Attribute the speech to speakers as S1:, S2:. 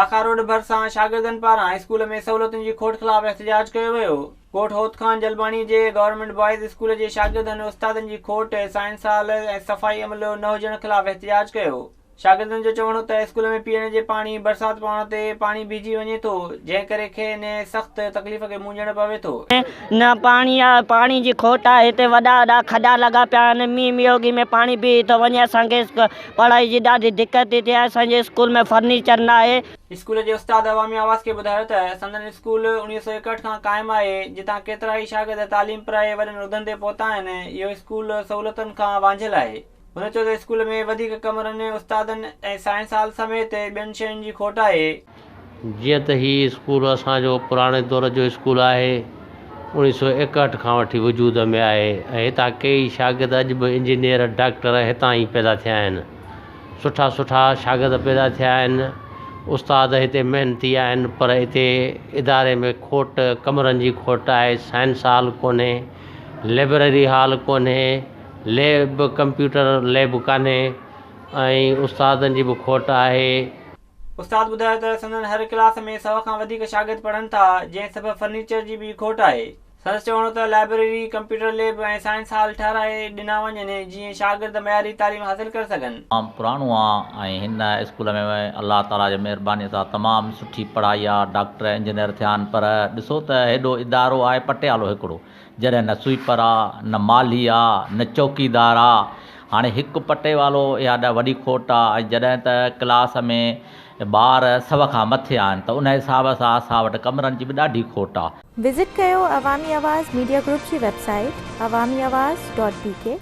S1: सलाखा road भरिसां शागिर्दनि पारां स्कूल में सहूलियतुनि जी खोट ख़िलाफ़ एहतिजाज कयो वियो। कोट होत खान जलबाणी जे गवर्नमेंट बॉयज़ स्कूल जे शागिर्दनि उस्तादनि जी खोट, साइंस हॉल ऐं सफ़ाई अमलो न हुजण ख़िलाफ़ एहतिजाज कयो। शागिर्दनि जो चवणो त स्कूल में पीअण जे पाणी बरसाति पवण ते पाणी भीजी वञे थो, जंहिं करे खेनि सख़्त तकलीफ़ खे मुंझणु पवे थो।
S2: न पाणी जी खोट आहे। हिते वॾा वॾा खॾा लॻा पिया आहिनि। मींहुं मियोगी में पाणी बीही थो वञे। असांखे पढ़ाई जी ॾाढी दिक़त थी थिए। असांजे स्कूल में फर्नीचर न आहे।
S1: स्कूल जे उस्ताद अवामी आवाज़ खे ॿुधायो त संदन स्कूल 1961 खां क़ाइमु आहे, जितां केतिरा ई शागिर्द तालीम पढ़ाए वॾनि उहिदनि ते पहुता आहिनि। इहो स्कूल सहूलियतुनि खां वांझियलु आहे। हुन चयो त स्कूल में वधीक कमरनि, उस्तादनि ऐं साइंस हॉल समेत ॿियनि शयुनि जी खोट आहे।
S3: जीअं त ही स्कूल असांजो पुराणे दौर जो स्कूल आहे, 1961 खां वठी वजूद में आहे ऐं हितां कई शागिर्द अॼु बि इंजीनियर, डॉक्टर हितां ई पैदा थिया आहिनि। सुठा सुठा शागिर्द पैदा थिया आहिनि। उस्ताद हिते महिनती आहिनि, पर हिते इदारे में खोट, कमरनि जी खोट आहे। साइंस हॉल कोन्हे, लाइब्रेरी हॉल कोन्हे, लैब कंप्यूटर लैब कान्हे ऐं उस्तादनि जी बि खोट आहे।
S1: उस्ताद ॿुधायो त संदन हर क्लास में 100 खां वधीक शागिर्द पढ़नि था, जंहिं सबबु फर्नीचर जी बि खोट आहे। संदसि चवणो त लाइब्रेरी, कंप्यूटर लैब ऐं साइंस हॉल ठाराए ॾिना वञनि, जीअं शागिर्द मयारी तालीम हासिल करे सघनि।
S4: पुराणो आहे ऐं हिन स्कूल में अल्लाह ताला जी महिरबानी सां तमामु सुठी पढ़ाई आहे। डॉक्टर इंजीनियर थिया आहिनि, पर ॾिसो त हेॾो इदारो आहे पटियालो हिकिड़ो, जॾहिं न स्वीपर आहे, न माली आहे, न चौकीदार आहे। हाणे हिकु पटे वालो इहा वॾी खोट आहे। ऐं जॾहिं त क्लास में ॿार 100 खां मथे आहिनि त उन हिसाब सां असां वटि कमरनि जी बि ॾाढी खोट आहे।
S5: विज़िट कयो अवामी आवाज़ मीडिया ग्रुप जी वेबसाइट awamiawaz.pk।